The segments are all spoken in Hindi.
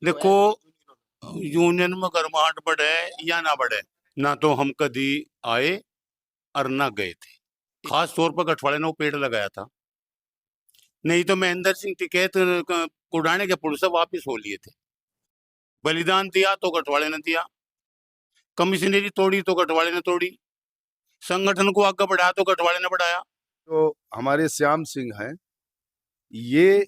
देखो, यूनियन में गर्माहट बढ़े या ना बढ़े, ना तो हम कभी आए और ना गए थे। खास तौर पर गठवाड़े ने वो पेड़ लगाया था, नहीं तो महेंद्र सिंह टिकैत कुडाने के पुल से वापिस हो लिए थे। बलिदान दिया तो गठवाड़े ने दिया, कमिश्नरी तोड़ी तो गठवाड़े ने तोड़ी, संगठन को आगे बढ़ाया तो गठवाड़े ने बढ़ाया। तो हमारे श्याम सिंह हैं, ये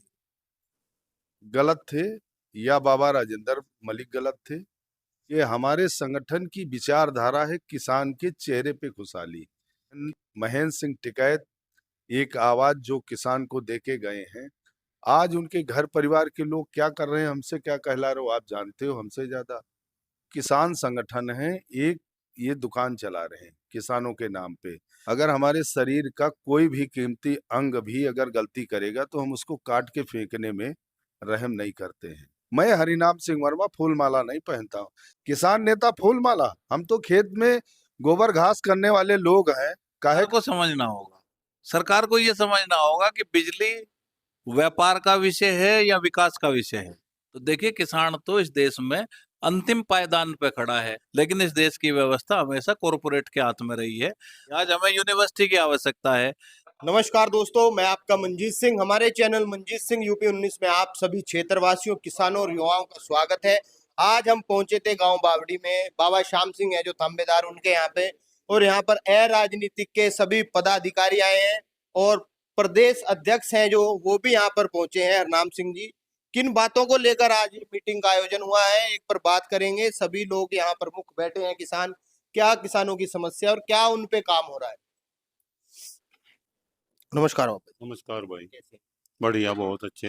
गलत थे या बाबा राजेंद्र मलिक गलत थे। ये हमारे संगठन की विचारधारा है किसान के चेहरे पे खुशहाली। महेंद्र सिंह टिकैत एक आवाज जो किसान को देके गए हैं, आज उनके घर परिवार के लोग क्या कर रहे हैं, हमसे क्या कहला रहे हो, आप जानते हो हमसे ज्यादा। किसान संगठन है एक, ये दुकान चला रहे हैं किसानों के नाम पे। अगर हमारे शरीर का कोई भी कीमती अंग भी अगर गलती करेगा तो हम उसको काट के फेंकने में रहम नहीं करते हैं। मैं हरिनाम सिंह वर्मा फूलमाला नहीं पहनता हूँ। किसान नेता फूलमाला, हम तो खेत में गोबर घास करने वाले लोग हैं। काहे सरकार को समझना होगा, सरकार को ये समझना होगा कि बिजली व्यापार का विषय है या विकास का विषय है। तो देखिए, किसान तो इस देश में अंतिम पायदान पे खड़ा है, लेकिन इस देश की व्यवस्था हमेशा कॉरपोरेट के हाथ में रही है। आज हमें यूनिवर्सिटी की आवश्यकता है। नमस्कार दोस्तों, मैं आपका मंजीत सिंह। हमारे चैनल मंजीत सिंह यूपी 19 में आप सभी क्षेत्रवासियों, किसानों और युवाओं का स्वागत है। आज हम पहुंचे थे गांव बावड़ी में। बाबा श्याम सिंह है जो थांबेदार उनके यहाँ पे, और यहाँ पर राजनीतिक के सभी पदाधिकारी आए हैं और प्रदेश अध्यक्ष हैं जो वो भी यहाँ पर पहुंचे हैं, हरनाम सिंह जी। किन बातों को लेकर आज ये मीटिंग का आयोजन हुआ है, एक पर बात करेंगे। सभी लोग यहाँ प्रमुख बैठे हैं, किसान, क्या किसानों की समस्या और क्या उन पे काम हो रहा है। नमस्कार बाबा। नमस्कार भाई, कैसे? बढ़िया, बहुत अच्छे।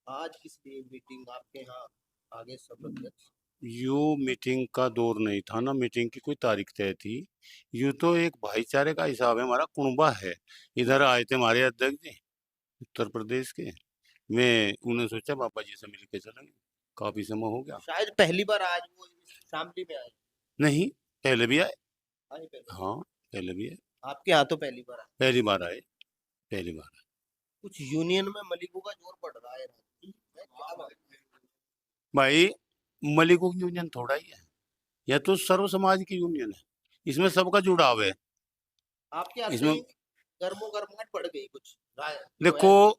आज किस लिए मीटिंग आपके यहाँ आगे सब अध्यक्ष? यू मीटिंग का दौर नहीं था ना, मीटिंग की कोई तारीख तय थी। यूं तो एक भाईचारे का हिसाब है, हमारा कुनबा है। इधर आए थे हमारे अध्यक्ष जी उत्तर प्रदेश के, मैं उन्हें सोचा बाबा जी से मिलके चलेंगे, काफी समय हो गया। शायद पहली बार आज वो शामली में आए। नहीं, पहले भी आए। आए पहले? हाँ, पहले भी आए। आपके यहाँ तो पहली बार आए। पहली बार आए, पहली बार आए। कुछ यूनियन में मलिकों का जोर पड़ रहा है। क्या बात है? भाई, मलिकों की यूनियन थोड़ा ही है, यह तो सर्व समाज की यूनियन है, इसमें सबका जुड़ाव है। आपके यहाँ इसमें गर्मो गर्माहट बढ़ गई कुछ देखो,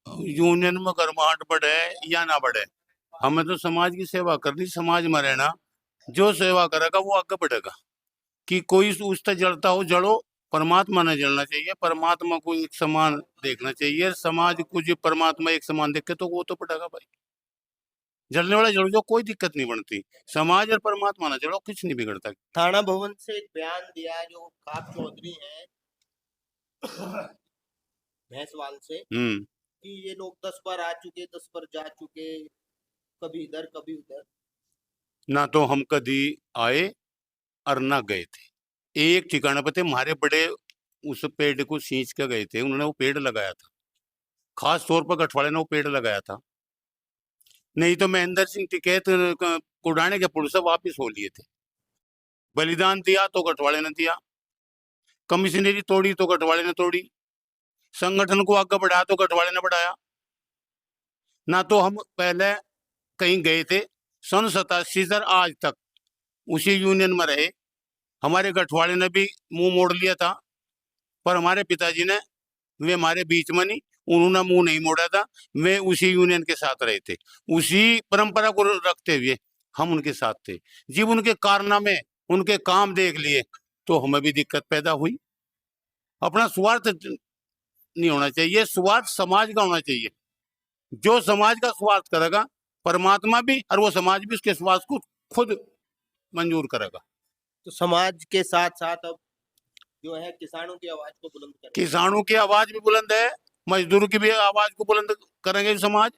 यूनियन में गर्माहट बढ़े या ना बढ़े, हमें तो समाज की सेवा करनी, समाज में रहना। जो सेवा करेगा वो आगे बढ़ेगा। कि कोई उससे जड़ता हो जड़ो, परमात्मा न जलना चाहिए, परमात्मा को एक समान देखना चाहिए। समाज को जो परमात्मा एक समान देखे तो वो तो बढ़ेगा भाई। जलने वाला जड़ जो, कोई दिक्कत नहीं बनती। समाज और परमात्मा न जड़ो, कुछ नहीं बिगड़ता। थाना भवन से एक बयान दिया है जो खाप चौधरी है भैंसवाल से, कि ये लोग 10 बार आ चुके, 10 बार जा चुके, कभी इधर कभी उधर। ना तो हम कभी आए और ना गए थे। एक ठिकाना पे थे हमारे बड़े, उस पेड़ को सींच के गए थे, उन्होंने वो पेड़ लगाया था। खास तौर पर गठवाड़े ने वो पेड़ लगाया था, नहीं तो महेंद्र सिंह टिकैत कुडाने के पुल से वापिस हो लिए थे। बलिदान दिया तो गठवाड़े ने दिया, कमिश्नरी तोड़ी तो गठवाड़े ने तोड़ी, संगठन को आगे बढ़ाया तो गठवाड़े ने बढ़ाया। ना तो हम पहले कहीं गए थे, सन 87 से आज तक उसी यूनियन में रहे। हमारे गठवाड़े ने भी मुंह मोड़ लिया था, पर हमारे पिताजी ने, वे हमारे बीच में नहीं, उन्होंने मुंह नहीं मोड़ा था। वे उसी यूनियन के साथ रहे थे, उसी परंपरा को रखते हुए हम उनके साथ थे। जब उनके कारनामे, उनके काम देख लिए तो हमें भी दिक्कत पैदा हुई। अपना स्वार्थ नहीं होना चाहिए, स्वार्थ समाज का होना चाहिए। जो समाज का स्वार्थ करेगा, परमात्मा भी और वो समाज भी उसके स्वार्थ को खुद मंजूर करेगा। तो समाज के साथ साथ अब जो है किसानों की आवाज को बुलंद करें। किसानों की आवाज भी बुलंद है, मजदूरों की भी आवाज को बुलंद करेंगे समाज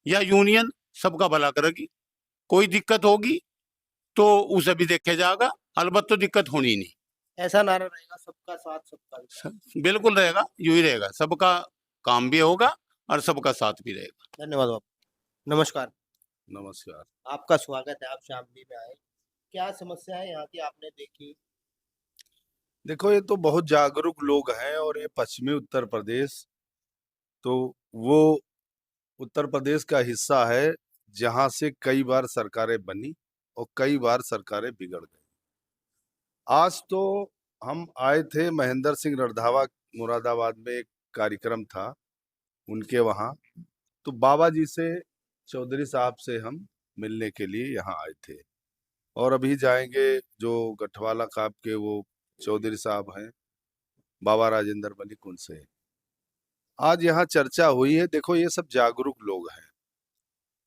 या यूनियन, सबका भला करेगी। कोई दिक्कत होगी तो उसे भी देखा जाएगा, अलबत्त तो दिक्कत होनी नहीं। ऐसा नारा रहेगा, सबका साथ सबका विकास। बिल्कुल रहेगा, यूं ही रहेगा, सबका काम भी होगा और सबका साथ भी रहेगा। धन्यवाद बाबू। नमस्कार। नमस्कार। आपका स्वागत है, आप शामली में आए। क्या समस्या है यहाँ की आपने देखी? देखो, ये तो बहुत जागरूक लोग हैं और ये पश्चिमी उत्तर प्रदेश, तो वो उत्तर प्रदेश का हिस्सा है जहां से कई बार सरकारें बनी और कई बार सरकारें बिगड़ गई। आज तो हम आए थे, महेंद्र सिंह रंधावा मुरादाबाद में एक कार्यक्रम था उनके वहाँ, तो बाबा जी से, चौधरी साहब से हम मिलने के लिए यहाँ आए थे। और अभी जाएंगे, जो गठवाला काप के वो चौधरी साहब हैं, बाबा राजेंद्र मलिक, उनसे आज यहाँ चर्चा हुई है। देखो, ये सब जागरूक लोग हैं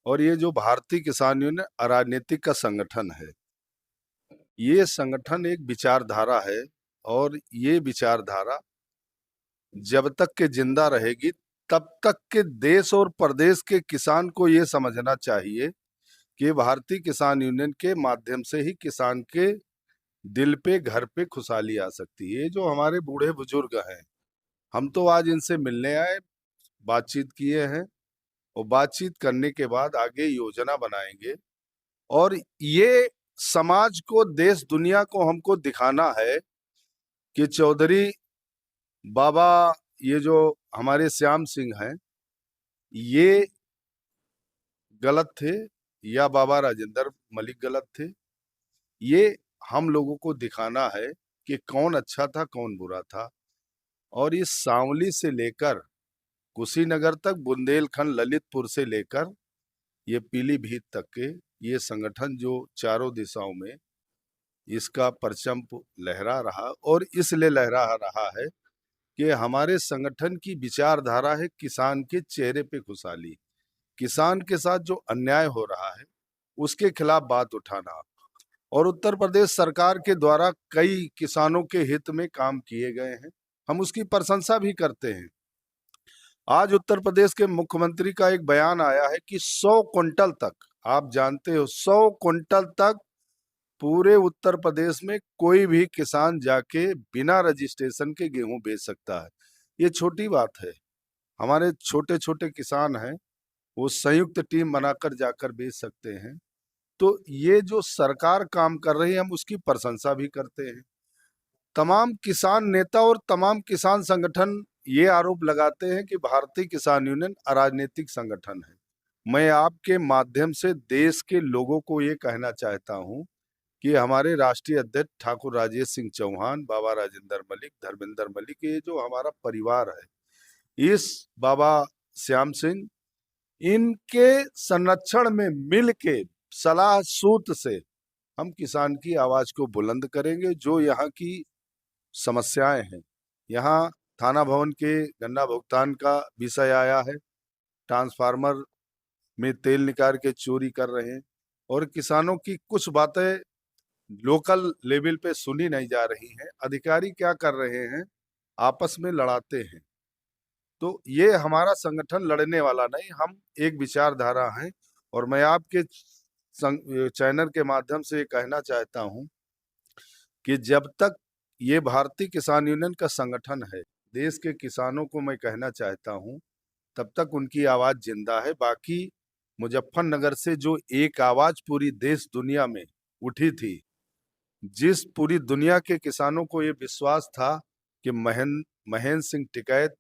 और ये जो भारतीय किसान यूनियन अराजनीतिक का संगठन है, ये संगठन एक विचारधारा है और ये विचारधारा जब तक के जिंदा रहेगी तब तक के देश और प्रदेश के किसान को ये समझना चाहिए कि भारतीय किसान यूनियन के माध्यम से ही किसान के दिल पे, घर पे खुशहाली आ सकती है। ये जो हमारे बूढ़े बुजुर्ग हैं, हम तो आज इनसे मिलने आए, बातचीत किए हैं और बातचीत करने के बाद आगे योजना बनाएंगे। और ये समाज को, देश दुनिया को हमको दिखाना है कि चौधरी बाबा, ये जो हमारे श्याम सिंह हैं, ये गलत थे या बाबा राजेंद्र मलिक गलत थे। ये हम लोगों को दिखाना है कि कौन अच्छा था, कौन बुरा था। और इस सांवली से लेकर कुशीनगर तक, बुंदेलखंड, ललितपुर से लेकर ये पीलीभीत तक के ये संगठन जो चारों दिशाओं में इसका परचम लहरा रहा, और इसलिए लहरा रहा है कि हमारे संगठन की विचारधारा है किसान के चेहरे पे खुशहाली। किसान के साथ जो अन्याय हो रहा है उसके खिलाफ बात उठाना। और उत्तर प्रदेश सरकार के द्वारा कई किसानों के हित में काम किए गए हैं, हम उसकी प्रशंसा भी करते हैं। आज उत्तर प्रदेश के मुख्यमंत्री का एक बयान आया है कि 100 क्विंटल तक, आप जानते हो, 100 क्विंटल तक पूरे उत्तर प्रदेश में कोई भी किसान जाके बिना रजिस्ट्रेशन के गेहूं बेच सकता है। ये छोटी बात है। हमारे छोटे छोटे किसान हैं, वो संयुक्त टीम बनाकर जाकर बेच सकते हैं। तो ये जो सरकार काम कर रही है, हम उसकी प्रशंसा भी करते हैं। तमाम किसान नेता और तमाम किसान संगठन ये आरोप लगाते हैं कि भारतीय किसान यूनियन अराजनीतिक संगठन है। मैं आपके माध्यम से देश के लोगों को ये कहना चाहता हूं कि हमारे राष्ट्रीय अध्यक्ष ठाकुर राजेश सिंह चौहान, बाबा राजेंद्र मलिक, धर्मेंद्र मलिक, ये जो हमारा परिवार है, इस बाबा श्याम सिंह, इनके संरक्षण में मिल के सलाह सूत्र से हम किसान की आवाज को बुलंद करेंगे। जो यहाँ की समस्याएं हैं, यहाँ थाना भवन के गन्ना भुगतान का विषय आया है, ट्रांसफार्मर में तेल निकाल के चोरी कर रहे हैं, और किसानों की कुछ बातें लोकल लेवल पे सुनी नहीं जा रही हैं। अधिकारी क्या कर रहे हैं, आपस में लड़ाते हैं। तो ये हमारा संगठन लड़ने वाला नहीं, हम एक विचारधारा हैं। और मैं आपके चैनल के माध्यम से कहना चाहता हूं कि जब तक ये भारतीय किसान यूनियन का संगठन है, देश के किसानों को मैं कहना चाहता हूं, तब तक उनकी आवाज जिंदा है। बाकी मुजफ्फरनगर से जो एक आवाज पूरी देश दुनिया में उठी थी, जिस पूरी दुनिया के किसानों को ये विश्वास था कि महेंद्र सिंह टिकैत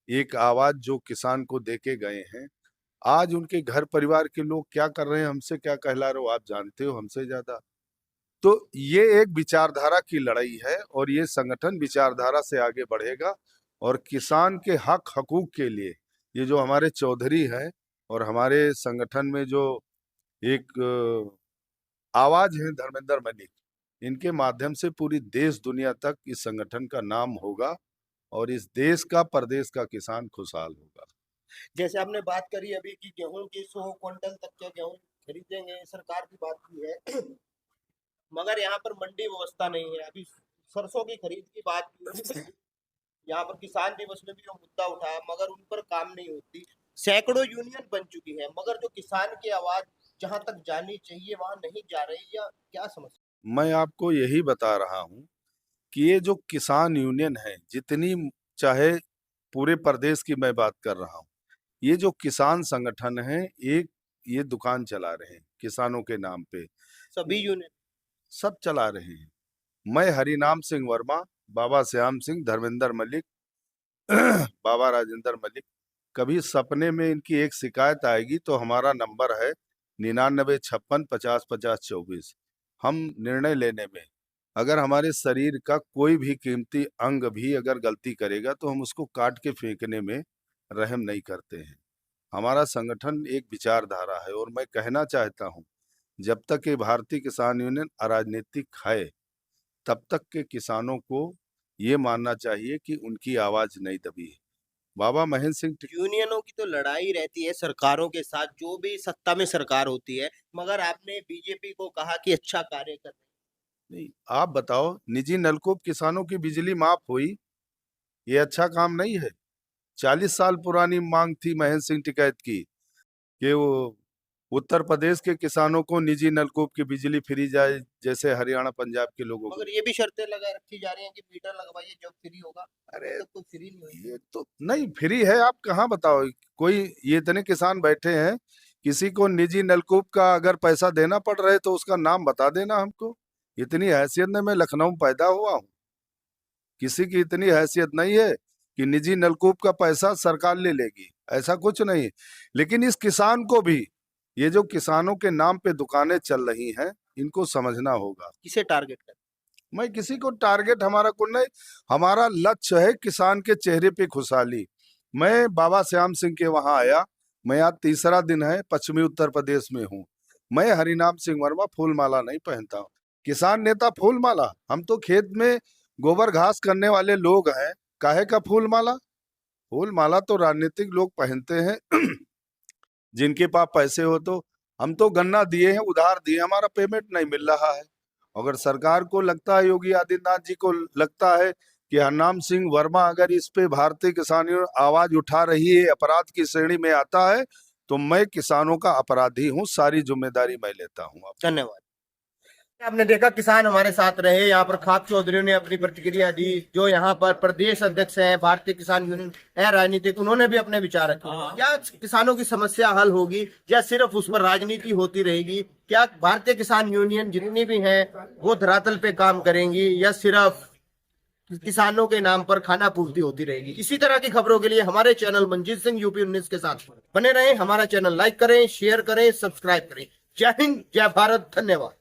एक आवाज जो किसान को देके गए हैं, आज उनके घर परिवार के लोग क्या कर रहे हैं, हमसे क्या कहला रहे हो, आप जानते हो हमसे ज्यादा। तो ये एक विचारधारा की लड़ाई है और ये संगठन विचारधारा से आगे बढ़ेगा और किसान के हक हकूक के लिए ये जो हमारे चौधरी हैं और हमारे संगठन में जो एक आवाज है धर्मेंद्र मलिक, इनके माध्यम से पूरी देश दुनिया तक इस संगठन का नाम होगा और इस देश का, प्रदेश का किसान खुशहाल होगा। जैसे आपने बात करी अभी कि गेहूं की 100 क्विंटल तक के गेहूं खरीदेंगे, सरकार की बात की है, मगर यहाँ पर मंडी व्यवस्था नहीं है। अभी सरसों की खरीद की बात की, यहाँ पर किसान दिवस में भी जो मुद्दा उठाया, मगर उन पर काम नहीं होती। सैकड़ों यूनियन बन चुकी है, मगर जो किसान की आवाज जहां तक जानी चाहिए वहां नहीं जा रही, या क्या समस्या? मैं आपको यही बता रहा हूँ कि ये जो किसान यूनियन है, जितनी, चाहे पूरे प्रदेश की मैं बात कर रहा हूँ, ये जो किसान संगठन है, एक ये दुकान चला रहे हैं किसानों के नाम पे, सभी यूनियन सब चला रहे हैं। मैं हरिनाम सिंह वर्मा, बाबा श्याम सिंह, धर्मेंद्र मलिक, बाबा राजेंद्र मलिक, कभी सपने में इनकी एक शिकायत आएगी तो हमारा नंबर है 9956505024। हम निर्णय लेने में अगर हमारे शरीर का कोई भी कीमती अंग भी अगर गलती करेगा तो हम उसको काट के फेंकने में रहम नहीं करते हैं। हमारा संगठन एक विचारधारा है और मैं कहना चाहता हूं, जब तक ये भारतीय किसान यूनियन अराजनीतिक है तब तक के किसानों को ये मानना चाहिए कि उनकी आवाज नहीं दबी है। बाबा महेंद्र सिंह यूनियनों की तो लड़ाई रहती है सरकारों के साथ, जो भी सत्ता में सरकार होती है, मगर आपने बीजेपी को कहा कि अच्छा कार्य कर रही नहीं, आप बताओ, निजी नलकूप किसानों की बिजली माफ हुई, ये अच्छा काम नहीं है? 40 साल पुरानी मांग थी महेंद्र सिंह टिकैत की कि वो उत्तर प्रदेश के किसानों को निजी नलकूप की बिजली फ्री जाए, जैसे हरियाणा पंजाब के लोगों को। मगर ये भी शर्तें लगा रखी जा रही हैं कि मीटर लगवाइए जब फ्री होगा। अरे तब तो फ्री नहीं होगी। ये तो नहीं फ्री है, आप कहाँ बताओ, कोई ये इतने किसान बैठे हैं, किसी को निजी नलकूप का अगर पैसा देना पड़ रहा है तो उसका नाम बता देना हमको। इतनी हैसियत में मैं लखनऊ में पैदा हुआ हूँ, किसी की इतनी हैसियत नहीं है कि निजी नलकूप का पैसा सरकार ले लेगी, ऐसा कुछ नहीं। लेकिन इस किसान को भी, ये जो किसानों के नाम पे दुकानें चल रही हैं, इनको समझना होगा। किसे टारगेट कर? मैं किसी को टारगेट हमारा को नहीं, हमारा लक्ष्य है किसान के चेहरे पे खुशहाली। मैं बाबा श्याम सिंह के वहां आया, मैं आज तीसरा दिन है पश्चिमी उत्तर प्रदेश में हूँ। मैं हरिनाम सिंह वर्मा फूल माला नहीं पहनता हूँ। किसान नेता फूल माला, हम तो खेत में गोबर घास करने वाले लोग हैं, काहे का फूल माला? फूल माला तो राजनीतिक लोग पहनते हैं जिनके पास पैसे हो। तो हम तो गन्ना दिए हैं, उधार दिए, हमारा पेमेंट नहीं मिल रहा है। अगर सरकार को लगता है, योगी आदित्यनाथ जी को लगता है कि हरनाम सिंह वर्मा अगर इस पे भारतीय किसान यूनियन आवाज उठा रही है, अपराध की श्रेणी में आता है, तो मैं किसानों का अपराधी हूँ, सारी जिम्मेदारी मैं लेता हूँ। धन्यवाद। आपने देखा किसान हमारे साथ रहे, यहाँ पर खाक चौधरी ने अपनी प्रतिक्रिया दी, जो यहाँ पर प्रदेश अध्यक्ष हैं भारतीय किसान यूनियन राजनीतिक, उन्होंने भी अपने विचार रखे। क्या किसानों की समस्या हल होगी या सिर्फ उस पर राजनीति होती रहेगी? क्या भारतीय किसान यूनियन जितनी भी हैं वो धरातल पे काम करेंगी या सिर्फ किसानों के नाम पर खाना पूर्ति होती रहेगी? इसी तरह की खबरों के लिए हमारे चैनल मंजीत सिंह यूपी 19 के साथ बने रहें। हमारा चैनल लाइक करें, शेयर करें, सब्सक्राइब करें। जय हिंद, जय भारत, धन्यवाद।